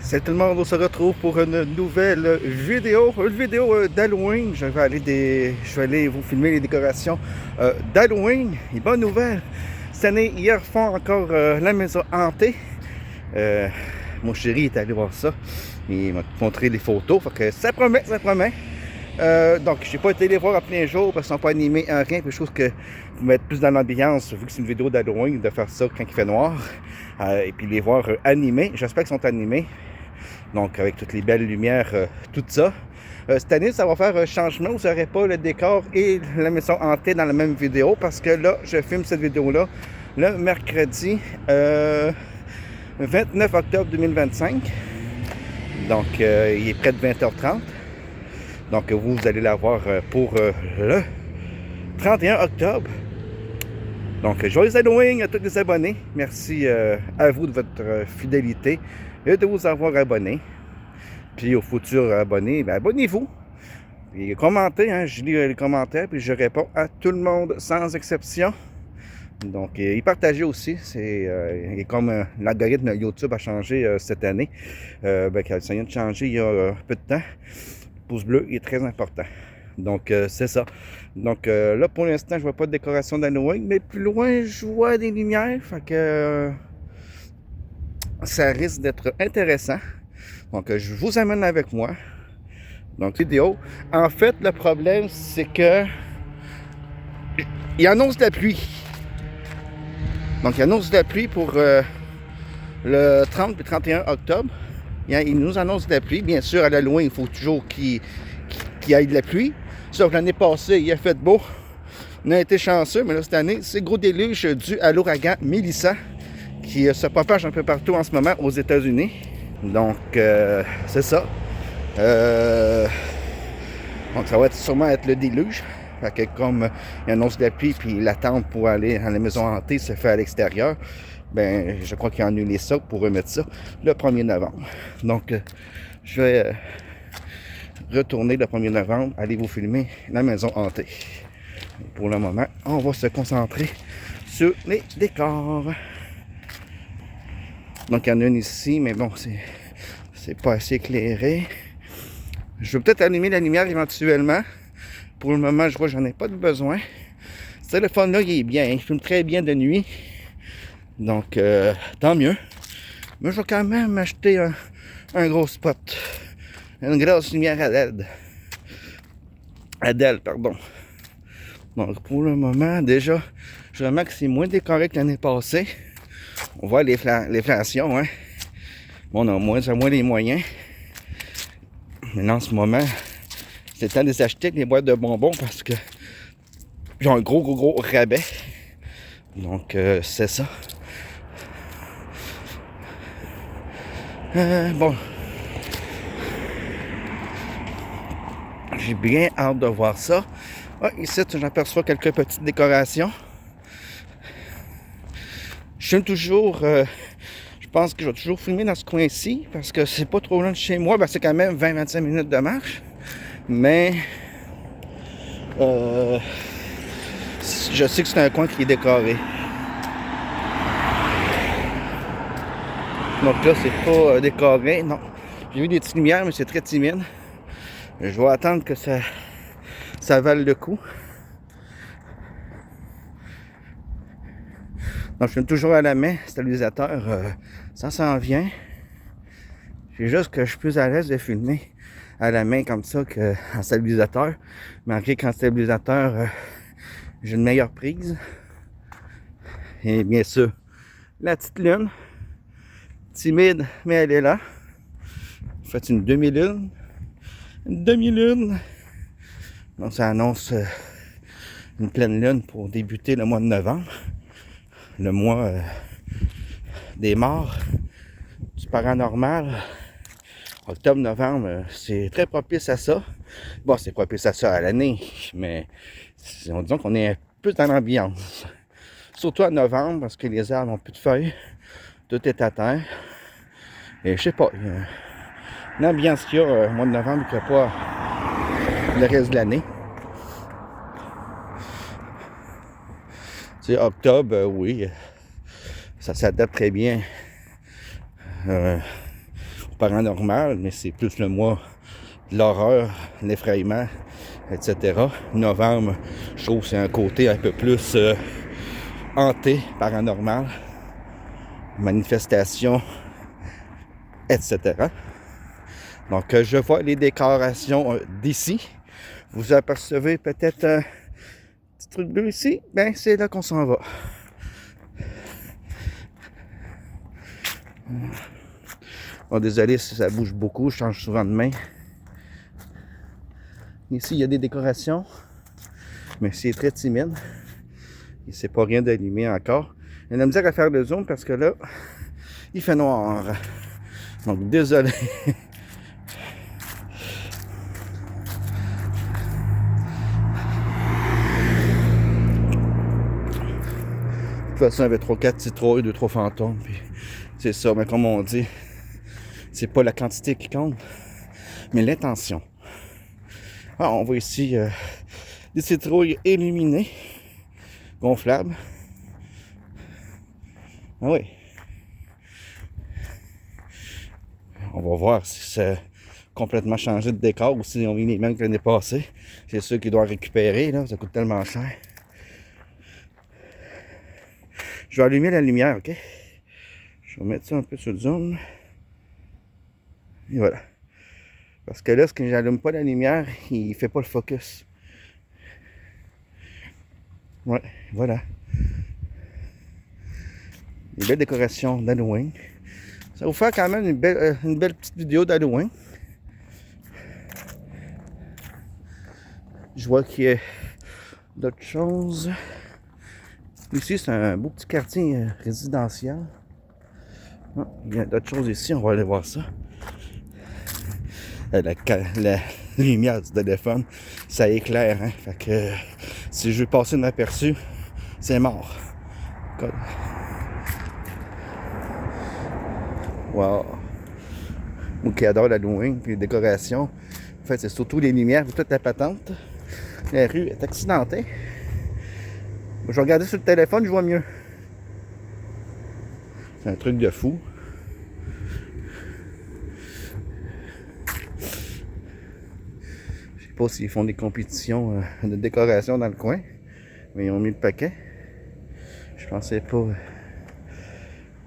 Salut tout le monde, on se retrouve pour une nouvelle vidéo d'Halloween. Je vais aller vous filmer les décorations d'Halloween. Et bonne nouvelle, cette année, hier font encore la maison hantée. Mon chéri est allé voir ça. Il m'a montré les photos, fait que ça promet, ça promet. Donc, j'ai pas été les voir à plein jour parce qu'ils sont pas animés en rien. Puis je trouve que vous mettre plus dans l'ambiance, vu que c'est une vidéo d'Halloween, de faire ça quand il fait noir. Et puis les voir animés. J'espère qu'ils sont animés. Donc, avec toutes les belles lumières, tout ça. Cette année, ça va faire un changement. Vous n'aurez pas le décor et la maison hantée dans la même vidéo parce que là, je filme cette vidéo-là le mercredi 29 octobre 2025. Donc, il est près de 20h30. Donc, vous allez la voir pour le 31 octobre. Donc, joyeux Halloween à tous les abonnés. Merci à vous de votre fidélité et de vous avoir abonné. Puis aux futurs abonnés, ben abonnez-vous. Et commentez, hein, je lis les commentaires, puis je réponds à tout le monde sans exception. Donc, et partagez aussi. C'est comme l'algorithme YouTube a changé cette année. Ça vient de changer il y a un peu de temps. Le pouce bleu est très important. Donc, c'est ça. Donc, là, pour l'instant, je vois pas de décoration d'Halloween, mais plus loin, je vois des lumières. Fait que ça risque d'être intéressant. Donc, je vous amène avec moi. Donc, vidéo. En fait, le problème, c'est que il annonce de la pluie. Donc, il annonce de la pluie pour le 30 et 31 octobre. Il nous annonce de la pluie. Bien sûr, à l'Halloween, il faut toujours qu'il y ait de la pluie. Sauf l'année passée, il a fait beau. On a été chanceux, mais là, cette année, c'est gros déluge dû à l'ouragan Melissa qui se propage un peu partout en ce moment aux États-Unis. Donc, c'est ça. Donc, ça va sûrement être le déluge. Fait que comme il annonce de la pluie, puis l'attente pour aller à la maison hantée se fait à l'extérieur, ben, je crois qu'il a annulé ça pour remettre ça le 1er novembre. Donc, je vais retourner le 1er novembre, aller vous filmer la maison hantée. Pour le moment, on va se concentrer sur les décors. Donc, il y en a une ici, mais bon, c'est pas assez éclairé. Je vais peut-être allumer la lumière éventuellement. Pour le moment, je vois que j'en ai pas de besoin. Ce téléphone-là, il est bien. Il filme très bien de nuit. Donc, tant mieux. Mais je vais quand même acheter un gros spot. Une grosse lumière à LED. Adèle, pardon. Donc, pour le moment, déjà, je remarque que c'est moins décoré que l'année passée. On voit l'inflation, hein. Bon, on a moins les moyens. Mais là, en ce moment, c'est le temps de les acheter avec les boîtes de bonbons parce que j'ai un gros rabais. Donc, c'est ça. Bon. J'ai bien hâte de voir ça. Ah, ici, j'aperçois quelques petites décorations. Je filme toujours... je pense que je vais toujours filmer dans ce coin-ci parce que c'est pas trop loin de chez moi. Ben, c'est quand même 20-25 minutes de marche. Mais... je sais que c'est un coin qui est décoré. Donc là, c'est pas décoré, non. J'ai vu des petites lumières, mais c'est très timide. Je vais attendre que ça vale le coup. Donc, je filme toujours à la main, stabilisateur, ça s'en vient. C'est juste que je suis plus à l'aise de filmer à la main comme ça qu'en stabilisateur. Malgré qu'en stabilisateur, j'ai une meilleure prise. Et bien sûr, la petite lune, timide, mais elle est là. Faites une demi-lune. Une demi-lune. Donc, ça annonce une pleine lune pour débuter le mois de novembre. Le mois des morts, du paranormal. Octobre-novembre, c'est très propice à ça. Bon, c'est propice à ça à l'année, mais disons qu'on est un peu dans l'ambiance. Surtout en novembre, parce que les arbres n'ont plus de feuilles. Tout est à terre. Et je sais pas, il y a une ambiance qu'il y a au mois de novembre qu'il n'y a pas le reste de l'année. Tu sais, octobre, oui, ça s'adapte très bien. paranormal, mais c'est plus le mois de l'horreur, l'effrayement, etc. Novembre, je trouve que c'est un côté un peu plus hanté, paranormal, manifestation, etc. Donc, je vois les décorations d'ici. Vous apercevez peut-être un petit truc bleu ici. Ben, c'est là qu'on s'en va. Bon, désolé si ça bouge beaucoup, je change souvent de main. Ici, il y a des décorations, mais c'est très timide. Et c'est pas rien d'allumé encore. Il y a de la misère à faire le zoom parce que là, il fait noir. Donc, désolé. De toute façon, il y avait 3-4 citrouilles, 2-3 fantômes. Puis c'est ça, mais comme on dit, c'est pas la quantité qui compte, mais l'intention. Ah, on voit ici des citrouilles illuminées, gonflables. Ah oui. On va voir si c'est complètement changé de décor ou si on vit les mêmes que l'année passée. C'est sûr qu'ils doivent récupérer, là, ça coûte tellement cher. Je vais allumer la lumière, ok? Je vais mettre ça un peu sur le zoom. Et voilà. Parce que là, si j'allume pas la lumière, il fait pas le focus. Ouais, voilà. Des belles décorations d'Halloween. Ça va vous faire quand même une belle petite vidéo d'Halloween. Je vois qu'il y a d'autres choses. Ici, c'est un beau petit quartier résidentiel. Ah, il y a d'autres choses ici, on va aller voir ça. La lumière du téléphone, ça éclaire, hein? Fait que si je veux passer inaperçu, c'est mort. Wow! Moi qui adore l'Halloween puis les décorations. En fait, c'est surtout les lumières et toute la patente. La rue est accidentée. Je vais regarder sur le téléphone, je vois mieux. C'est un truc de fou. Je sais pas s'ils font des compétitions de décoration dans le coin, mais ils ont mis le paquet. Je pensais pas.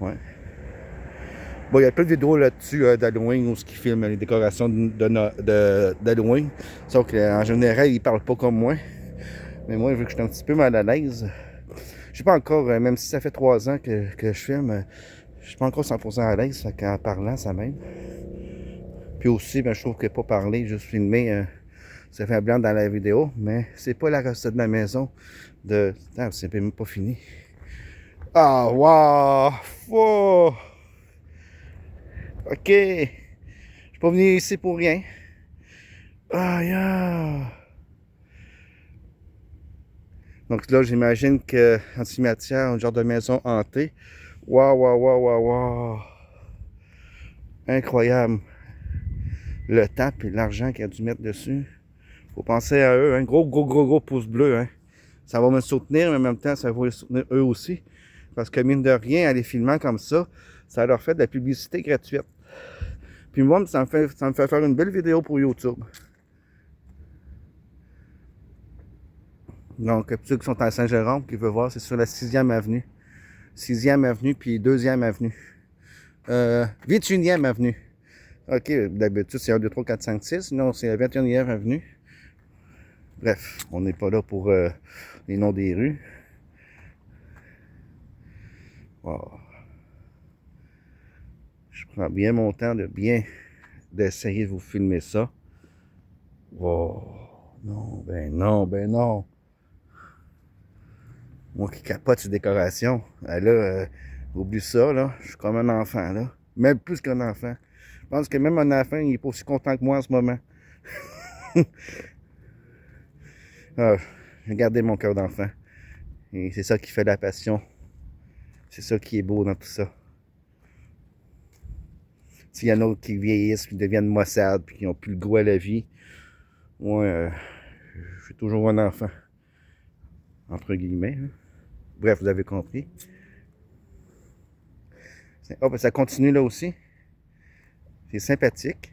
Ouais. Bon, il y a plein de vidéos là-dessus d'Halloween où ce qui filment les décorations d'Halloween. Sauf qu'en général, ils parlent pas comme moi. Mais moi, vu que je suis un petit peu mal à l'aise, je suis pas encore, même si ça fait 3 ans que je filme, je suis pas encore 100% à l'aise. En parlant, ça m'aide. Puis aussi, ben, je trouve que pas parler, juste filmer, ça fait blanc dans la vidéo. Mais c'est pas la recette de ma maison de... Attends, c'est même pas fini. Ah, wow! Wow! Ok! Je suis pas venu ici pour rien. Ah, yeah! Donc là, j'imagine qu'en cimetière, un genre de maison hantée. Waouh, waouh, waouh, waouh, waouh! Incroyable! Le temps et l'argent qu'il a dû mettre dessus. Faut penser à eux, un gros pouce bleu, hein. Ça va me soutenir, mais en même temps, ça va les soutenir eux aussi. Parce que mine de rien, en les filmant comme ça, ça leur fait de la publicité gratuite. Puis moi, ça me fait faire une belle vidéo pour YouTube. Donc, pour ceux qui sont à Saint-Jérôme, qui veulent voir, c'est sur la 6e avenue. 6e avenue, puis 2e avenue. 21e avenue. Ok, d'habitude, c'est 1, 2, 3, 4, 5, 6. Non, c'est la 21e avenue. Bref, on n'est pas là pour les noms des rues. Wow. Je prends bien mon temps d'essayer de vous filmer ça. Wow. Non, ben non, ben non. Moi qui capote ces décorations, là, oublie ça, là. Je suis comme un enfant, là. Même plus qu'un enfant. Je pense que même un enfant, il est pas aussi content que moi en ce moment. Ah, j'ai gardé mon cœur d'enfant. Et c'est ça qui fait la passion. C'est ça qui est beau dans tout ça. S'il y en a d'autres qui vieillissent, qui deviennent maussades, puis qui n'ont plus le goût à la vie, moi, je suis toujours un enfant. Entre guillemets. Hein. Bref, vous avez compris. Oh, ben ça continue là aussi. C'est sympathique.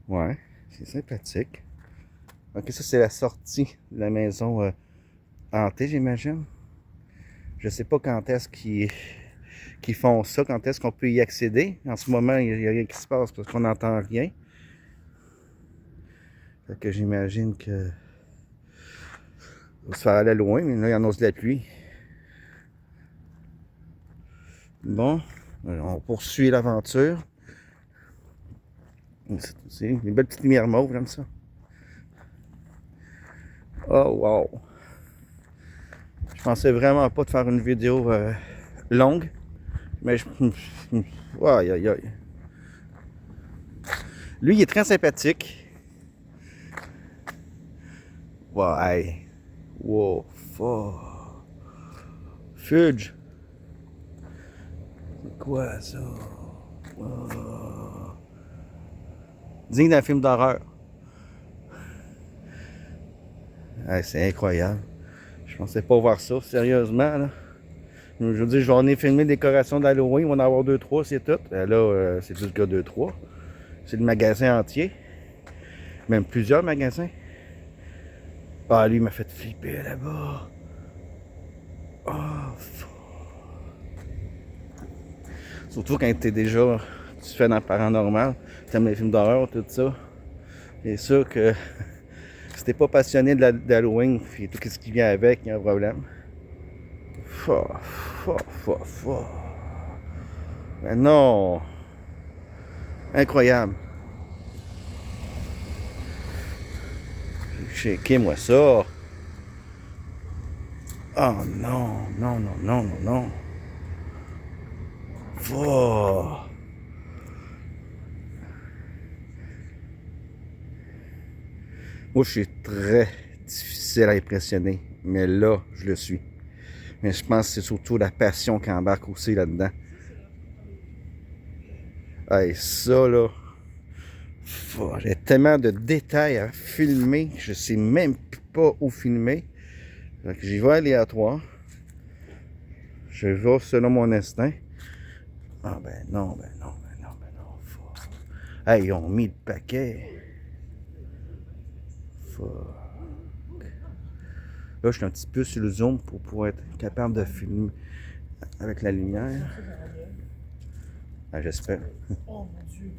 Ouais, c'est sympathique. Ok, ça c'est la sortie de la maison hantée, j'imagine. Je sais pas quand est-ce qu'ils font ça, quand est-ce qu'on peut y accéder. En ce moment, il n'y a rien qui se passe parce qu'on n'entend rien. Fait que j'imagine que on va se faire aller loin, mais là, il annonce de la pluie. Bon, on poursuit l'aventure. C'est des belles petites lumières mauves, j'aime ça. Oh, wow! Je pensais vraiment pas de faire une vidéo longue, mais aïe, aïe, aïe. Lui, il est très sympathique. Ouais. Wow, Fudge. C'est quoi ça? Wow. Digne d'un film d'horreur. Ouais, c'est incroyable. Je pensais pas voir ça, sérieusement, là. Je veux dire, je vais en filmer des décorations d'Halloween, on va en avoir 2-3, c'est tout. Là, c'est juste que 2-3. C'est le magasin entier. Même plusieurs magasins. Ah, lui, il m'a fait flipper là-bas. Oh, surtout quand tu fais dans le paranormal, tu aimes les films d'horreur, tout ça. C'est sûr que si t'es pas passionné d'Halloween et tout ce qui vient avec, il y a un problème. Mais non! Incroyable! Checkez-moi ça! Oh non, non, non, non, non, non! Moi, je suis très difficile à impressionner, mais là, je le suis. Mais je pense que c'est surtout la passion qui embarque aussi là-dedans. Hey, ça, là, j'ai tellement de détails à filmer, je sais même pas où filmer. Donc, j'y vais aléatoire. Je vais selon mon instinct. Ah ben non, ben non, ben non, ben non. Hey, ils ont mis le paquet. Là, je suis un petit peu sur le zoom pour pouvoir être capable de filmer avec la lumière. Ah, j'espère. Oh mon Dieu.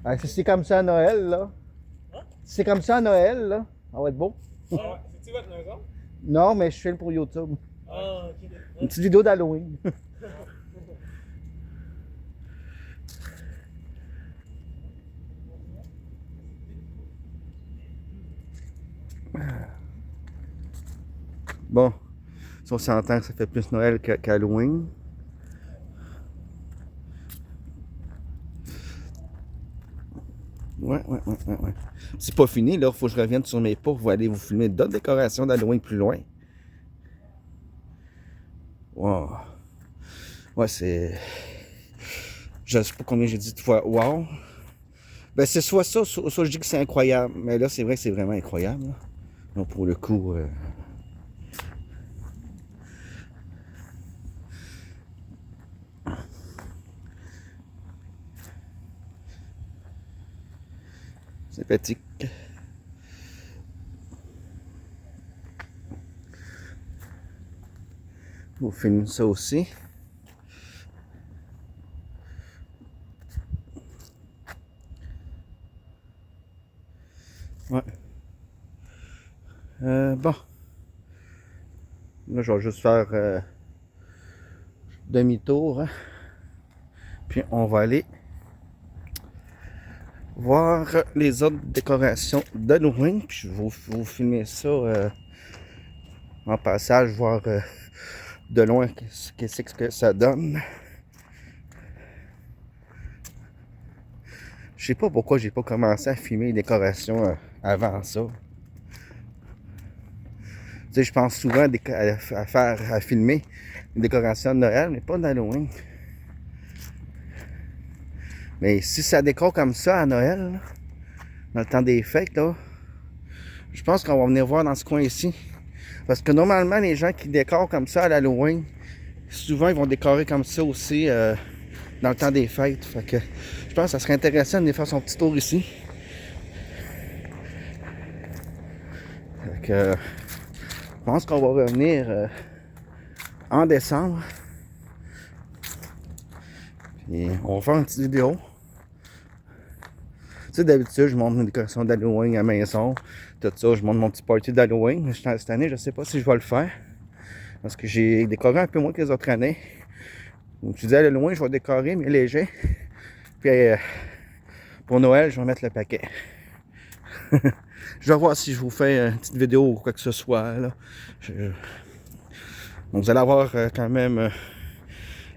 Ah, si c'est comme ça à Noël, là. Si c'est comme ça à Noël, là, ça va être beau. Ah ouais. C'est-tu votre maison? Non, mais je filme pour YouTube. Ah, ok. Une petite vidéo d'Halloween. Bon, si on s'entend que ça fait plus Noël qu'Halloween. Ouais. C'est pas fini, là. Faut que je revienne sur mes pas pour aller vous filmer d'autres décorations d'Halloween plus loin. Wow. Ouais, c'est... Je sais pas combien j'ai dit de fois wow. Ben, c'est soit ça, soit je dis que c'est incroyable. Mais là, c'est vrai que c'est vraiment incroyable. Là. Donc, pour le coup... sympathique. Vous filmez ça aussi. Ouais. Bon. Là, je vais juste faire demi-tour. Hein. Puis, on va aller voir les autres décorations d'Halloween. Puis, je vais vous filmer ça en passage, voir de loin qu'est-ce que ça donne. Je sais pas pourquoi j'ai pas commencé à filmer les décorations avant ça. Tu sais, je pense souvent à filmer une décoration de Noël, mais pas d'Halloween. Mais si ça décore comme ça à Noël, là, dans le temps des fêtes, là, je pense qu'on va venir voir dans ce coin ici. Parce que normalement, les gens qui décorent comme ça à l'Halloween, souvent ils vont décorer comme ça aussi dans le temps des fêtes. Fait que je pense que ça serait intéressant de venir faire son petit tour ici. Fait que je pense qu'on va revenir en décembre. Puis on va faire une petite vidéo. Tu sais, d'habitude, je montre une décoration d'Halloween à la maison. Tout ça, je montre mon petit party d'Halloween. Mais cette année, je ne sais pas si je vais le faire. Parce que j'ai décoré un peu moins que les autres années. Donc, je disais à Halloween, je vais décorer, mais léger. Puis pour Noël, je vais mettre le paquet. Je vais voir si je vous fais une petite vidéo ou quoi que ce soit. Là. Donc, vous allez avoir quand même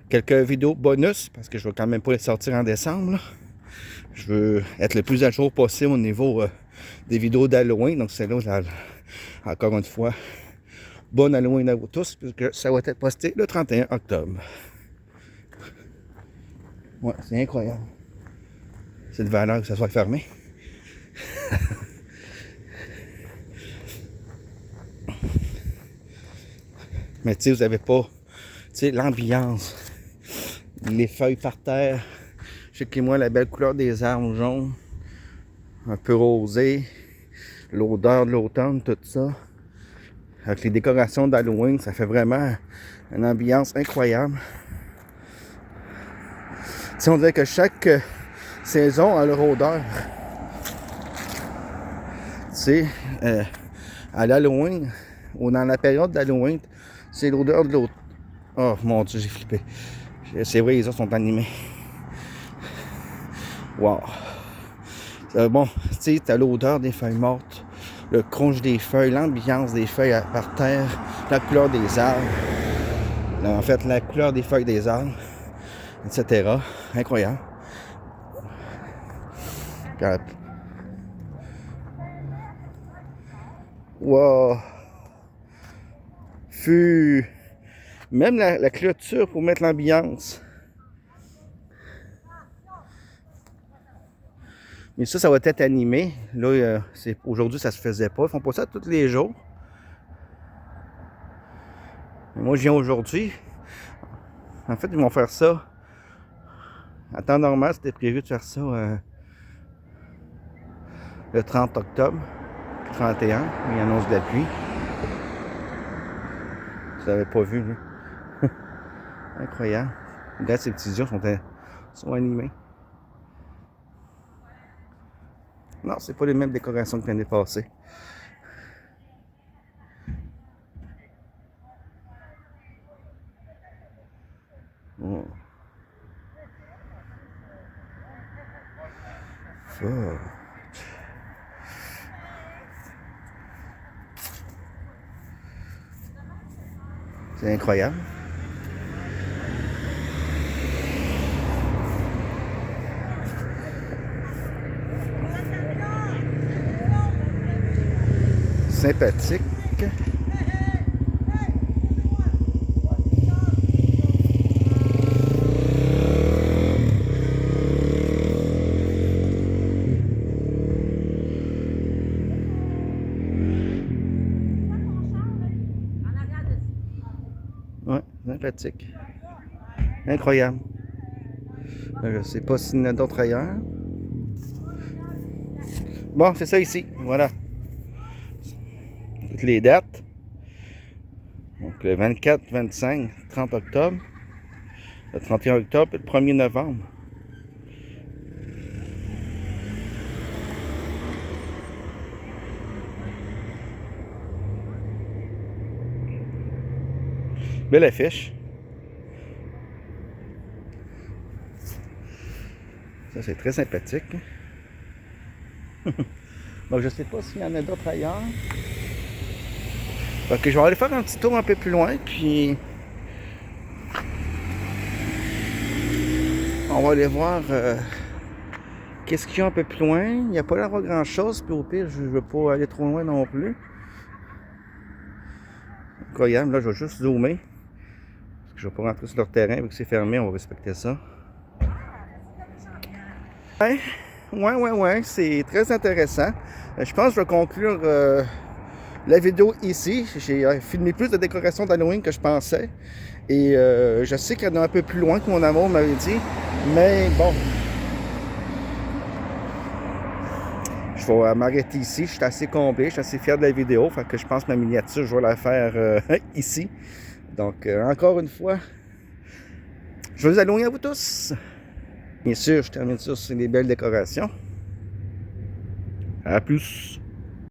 quelques vidéos bonus. Parce que je vais quand même pas les sortir en décembre. Là. Je veux être le plus à jour possible au niveau des vidéos d'Halloween. Donc, c'est là, encore une fois, bonne Halloween à vous tous. Puisque ça va être posté le 31 octobre. Ouais, c'est incroyable. C'est de valeur que ça soit fermé. Mais tu sais, vous n'avez pas l'ambiance, les feuilles par terre. Checkez-moi la belle couleur des arbres jaunes, un peu rosé, l'odeur de l'automne, tout ça. Avec les décorations d'Halloween, ça fait vraiment une ambiance incroyable. Tu sais, on dirait que chaque saison a leur odeur. Tu sais, à l'Halloween, ou dans la période d'Halloween, c'est l'odeur de l'automne. Oh mon Dieu, j'ai flippé. C'est vrai, les autres sont animés. Wow. Bon, tu sais, t'as l'odeur des feuilles mortes, le crunch des feuilles, l'ambiance des feuilles par terre, la couleur des arbres. En fait, la couleur des feuilles des arbres, etc. Incroyable. Wow. Même la clôture pour mettre l'ambiance. Mais ça va être animé. Là, aujourd'hui, ça se faisait pas. Ils font pas ça tous les jours. Mais moi, je viens aujourd'hui. En fait, ils vont faire ça. En temps normal, c'était prévu de faire ça le 30 octobre. 31, il annonce de la pluie. Je l'avais pas vu, là. Incroyable. Regarde, ces petits yeux sont animés. Non, c'est pas les mêmes décorations que l'année passée. Oh. C'est incroyable. Sympathique. Ouais, sympathique. Incroyable. Je sais pas s'il y en a d'autres ailleurs. Bon, c'est ça ici. Voilà. Toutes les dates. Donc le 24, 25, 30 octobre. Le 31 octobre et le 1er novembre. Belle affiche. Ça, c'est très sympathique. Bon, je sais pas s'il y en a d'autres ailleurs. Ok, je vais aller faire un petit tour un peu plus loin, puis on va aller voir qu'est-ce qu'il y a un peu plus loin. Il n'y a pas l'air d'avoir grand-chose, puis au pire, je ne veux pas aller trop loin non plus. Incroyable, là, je vais juste zoomer. Parce que je ne vais pas rentrer sur leur terrain, vu que c'est fermé, on va respecter ça. Ouais, c'est très intéressant. Je pense que je vais conclure la vidéo ici. J'ai filmé plus de décorations d'Halloween que je pensais. Et je sais qu'il y en a un peu plus loin que mon amour m'avait dit. Mais bon, je vais m'arrêter ici. Je suis assez comblé, je suis assez fier de la vidéo. Fait que je pense que ma miniature, je vais la faire ici. Donc, encore une fois, je vous Halloween à vous tous. Bien sûr, je termine ça sur des belles décorations. À plus.